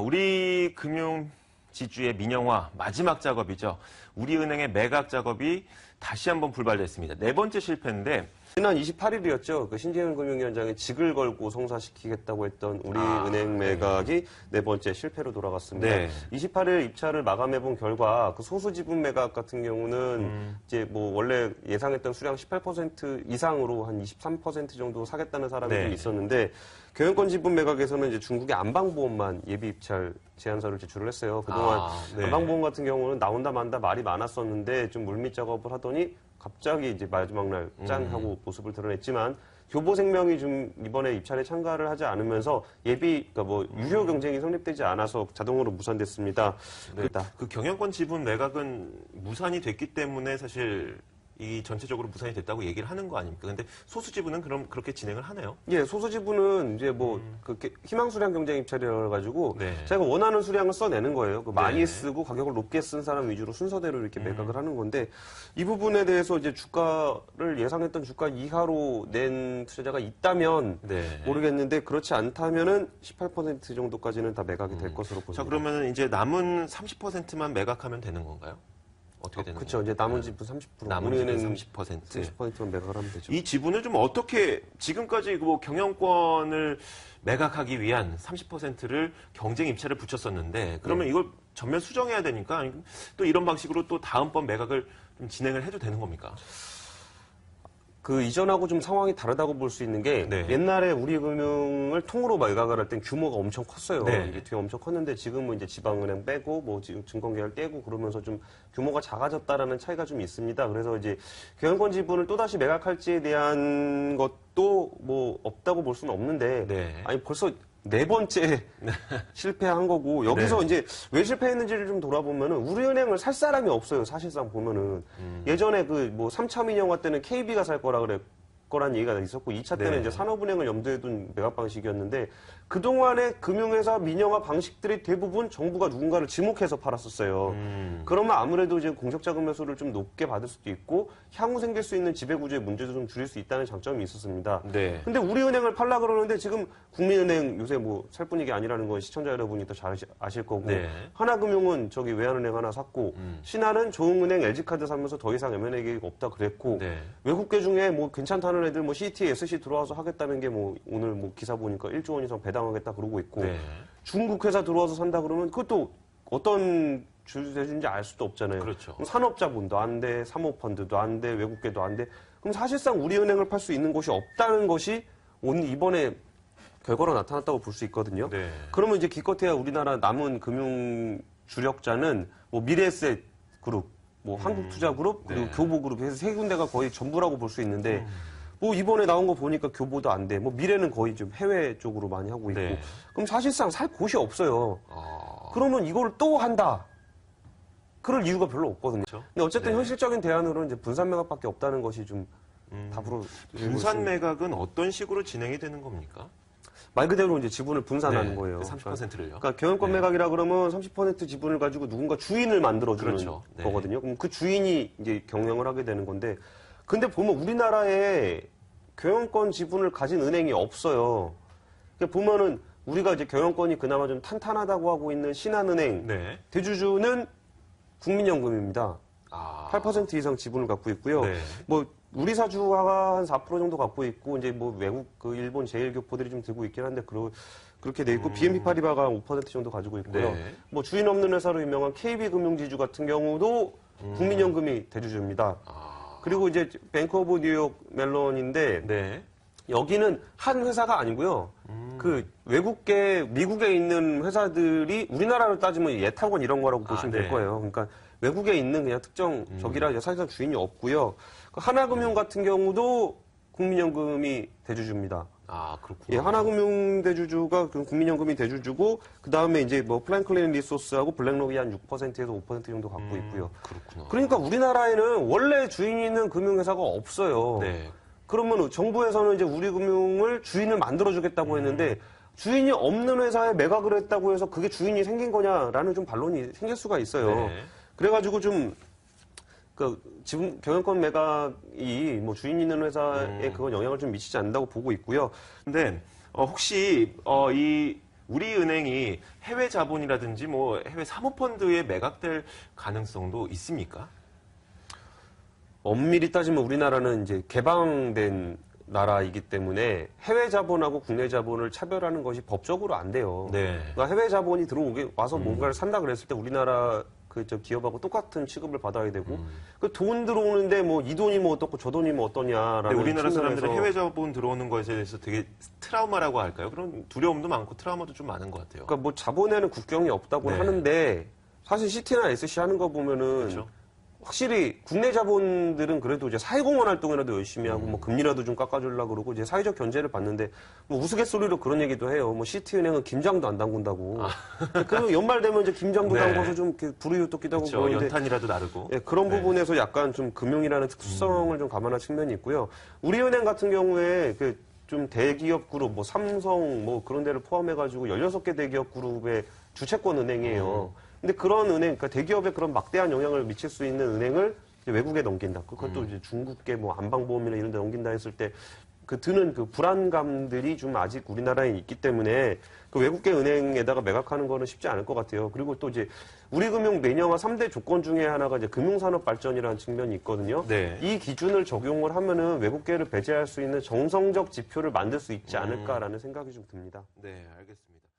우리 금융 지주의 민영화 마지막 작업이죠. 우리은행의 매각 작업이 다시 한번 불발됐습니다. 네 번째 실패인데 지난 28일이었죠. 그 신재현 금융위원장이 직을 걸고 성사시키겠다고 했던 우리은행 매각이 네 번째 실패로 돌아갔습니다. 네. 28일 입찰을 마감해본 결과 그 소수 지분 매각 같은 경우는 이제 뭐 원래 예상했던 수량 18% 이상으로 한 23% 정도 사겠다는 사람이 네. 좀 있었는데 경영권 지분 매각에서는 이제 중국의 안방보험만 예비 입찰 제안서를 제출을 했어요. 그동안 네. 안방보험 같은 경우는 나온다 만다 말이 많았었는데 좀 물밑 작업을 하더니 갑자기 이제 마지막 날 짠 하고 모습을 드러냈지만 교보생명이 좀 이번에 입찰에 참가를 하지 않으면서 그러니까 뭐 유효 경쟁이 성립되지 않아서 자동으로 무산됐습니다. 네, 그 경영권 지분 매각은 무산이 됐기 때문에 사실 이 전체적으로 무산이 됐다고 얘기를 하는 거 아닙니까? 근데 소수 지분은 그럼 그렇게 진행을 하네요. 예, 소수 지분은 이제 뭐 그렇게 희망 수량 경쟁 입찰이라 가지고 네. 자기가 원하는 수량을 써내는 거예요. 그 많이 네. 쓰고 가격을 높게 쓴 사람 위주로 순서대로 이렇게 매각을 하는 건데 이 부분에 대해서 이제 주가를 예상했던 주가 이하로 낸 투자자가 있다면 네. 모르겠는데 그렇지 않다면은 18% 정도까지는 다 매각이 될 것으로 보입니다. 자, 그러면 이제 남은 30%만 매각하면 되는 건가요? 어떻게 되는 그렇죠. 이제 남은 지분 30%. 남은 지분 30%. 30%만 매각을 하면 되죠. 이 지분을 좀 어떻게 지금까지 뭐 경영권을 매각하기 위한 30%를 경쟁 입찰을 붙였었는데 그러면 이걸 전면 수정해야 되니까 아니면 또 이런 방식으로 또 다음번 매각을 좀 진행을 해도 되는 겁니까? 그 이전하고 좀 상황이 다르다고 볼 수 있는 게 네. 옛날에 우리금융을 통으로 매각을 할 땐 규모가 엄청 컸어요. 네. 이게 되게 엄청 컸는데 지금은 이제 지방은행 빼고 뭐 지금 증권계열 떼고 그러면서 좀 규모가 작아졌다라는 차이가 좀 있습니다. 그래서 이제 경영권 지분을 또다시 매각할지에 대한 것도 뭐 없다고 볼 수는 없는데 네. 아니 벌써 네 번째 실패한 거고 여기서 네. 이제 왜 실패했는지를 좀 돌아보면은 우리은행을 살 사람이 없어요. 사실상 보면은 예전에 그 뭐 3차 민영화 때는 KB가 살 거라 거란 얘기가 있었고 2차 때는 네. 이제 산업은행을 염두에 둔 매각 방식이었는데 그동안의 금융회사 민영화 방식들이 대부분 정부가 누군가를 지목해서 팔았었어요. 그러면 아무래도 이제 공적자금 매수를 좀 높게 받을 수도 있고 향후 생길 수 있는 지배구조의 문제도 좀 줄일 수 있다는 장점이 있었습니다. 네. 근데 우리은행을 팔라 그러는데 지금 국민은행 요새 뭐 살 분위기 아니라는 건 시청자 여러분이 더 잘 아실 거고 네. 하나금융은 저기 외환은행 하나 샀고 신한은 조흥은행 LG카드 사면서 더 이상 M&A 계획 없다 그랬고 네. 외국계 중에 뭐 괜찮다는 애들 뭐 CT, SC 들어와서 하겠다는 게 뭐 오늘 뭐 기사 보니까 1조 원 이상 배당하겠다 그러고 있고 네. 중국 회사 들어와서 산다 그러면 그것도 어떤 주주인지 알 수도 없잖아요. 그렇죠. 그럼 산업자본도 안 돼, 사모펀드도 안 돼, 외국계도 안 돼. 그럼 사실상 우리은행을 팔 수 있는 곳이 없다는 것이 오늘 이번에 결과로 나타났다고 볼 수 있거든요. 네. 그러면 이제 기껏해야 우리나라 남은 금융 주력자는 뭐 미래에셋 그룹, 뭐 한국투자그룹, 그리고 네. 교보그룹 해서 세 군데가 거의 전부라고 볼 수 있는데 뭐 이번에 나온 거 보니까 교보도 안 돼. 뭐 미래는 거의 좀 해외 쪽으로 많이 하고 있고. 네. 그럼 사실상 살 곳이 없어요. 아, 그러면 이걸 또 한다. 그럴 이유가 별로 없거든요. 그렇죠. 근데 어쨌든 네. 현실적인 대안으로는 이제 분산 매각밖에 없다는 것이 좀 답으로 분산 매각은 어떤 식으로 진행이 되는 겁니까? 말 그대로 이제 지분을 분산하는 네, 거예요. 30%를요. 그러니까 경영권 매각이라 그러면 30% 지분을 가지고 누군가 주인을 만들어주는 그렇죠. 네. 거거든요. 그럼 그 주인이 이제 경영을 하게 되는 건데, 근데 보면 우리나라에 경영권 지분을 가진 은행이 없어요. 그러니까 보면은 우리가 이제 경영권이 그나마 좀 탄탄하다고 하고 있는 신한은행 네. 대주주는 국민연금입니다. 아, 8% 이상 지분을 갖고 있고요. 네. 뭐 우리 사주가 한 4% 정도 갖고 있고 이제 뭐 외국 그 일본 제1교포들이 좀 들고 있긴 한데 그렇게 돼 있고 BNP 파리바가 5% 정도 가지고 있고요. 네. 뭐 주인 없는 회사로 유명한 KB금융지주 같은 경우도 국민연금이 대주주입니다. 그리고 이제 뱅크 오브 뉴욕 멜론인데 네. 여기는 한 회사가 아니고요. 그 외국계 미국에 있는 회사들이 우리나라로 따지면 예탁원 이런 거라고 보시면 될 네. 거예요. 그러니까 외국에 있는 그냥 특정 저기라 사실상 주인이 없고요. 그 하나금융 같은 경우도 국민연금이 대주주입니다. 아, 그렇군요. 예, 하나금융 대주주가 그 국민연금이 대주주고 그 다음에 이제 뭐 프랭클린 리소스하고 블랙록이 한 6%에서 5% 정도 갖고 있고요. 그렇구나. 그러니까 우리나라에는 원래 주인이 있는 금융회사가 없어요. 네. 그러면 정부에서는 이제 우리금융을 주인을 만들어주겠다고 했는데 주인이 없는 회사에 매각을 했다고 해서 그게 주인이 생긴 거냐라는 좀 반론이 생길 수가 있어요. 네. 그래가지고 좀 지금 경영권 매각이 뭐 주인 있는 회사에 그건 영향을 좀 미치지 않는다고 보고 있고요. 근데 혹시 이 우리 은행이 해외 자본이라든지 뭐 해외 사모펀드에 매각될 가능성도 있습니까? 엄밀히 따지면 우리나라는 이제 개방된 나라이기 때문에 해외 자본하고 국내 자본을 차별하는 것이 법적으로 안 돼요. 네. 그러니까 해외 자본이 들어오게 와서 뭔가를 산다 그랬을 때 우리나라 저 기업하고 똑같은 취급을 받아야 되고 그 돈 들어오는데 뭐 이 돈이 뭐 어떻고 저 돈이 뭐 어떠냐라는 근데 우리나라 사람들은 측면에서 해외 자본 들어오는 것에 대해서 되게 트라우마라고 할까요? 그런 두려움도 많고 트라우마도 좀 많은 것 같아요. 그러니까 뭐 자본에는 국경이 없다고 네. 하는데 사실 CT나 SC 하는 거 보면은 그렇죠. 확실히 국내 자본들은 그래도 이제 사회공헌 활동이라도 열심히 하고 뭐 금리라도 좀 깎아주려고 그러고 이제 사회적 견제를 받는데 뭐 우스갯소리로 그런 얘기도 해요. 뭐 시티은행은 김장도 안 담근다고. 그 연말 되면 이제 김장도 네. 담궈서 좀 이렇게 불우이웃 돋기도 하고 그렇죠. 그러는데 연탄이라도 나르고. 예, 그런 부분에서 약간 좀 금융이라는 특수성을 좀 감안한 측면이 있고요. 우리은행 같은 경우에 그 좀 대기업 그룹, 뭐 삼성 뭐 그런 데를 포함해가지고 16개 대기업 그룹의 주채권 은행이에요. 근데 그런 은행, 그러니까 대기업에 그런 막대한 영향을 미칠 수 있는 은행을 이제 외국에 넘긴다. 그것도 이제 중국계 뭐 안방보험이나 이런 데 넘긴다 했을 때 그 드는 그 불안감들이 좀 아직 우리나라에 있기 때문에 그 외국계 은행에다가 매각하는 거는 쉽지 않을 것 같아요. 그리고 또 이제 우리 금융 매년화 3대 조건 중에 하나가 이제 금융산업 발전이라는 측면이 있거든요. 네. 이 기준을 적용을 하면은 외국계를 배제할 수 있는 정성적 지표를 만들 수 있지 않을까라는 생각이 좀 듭니다. 네, 알겠습니다.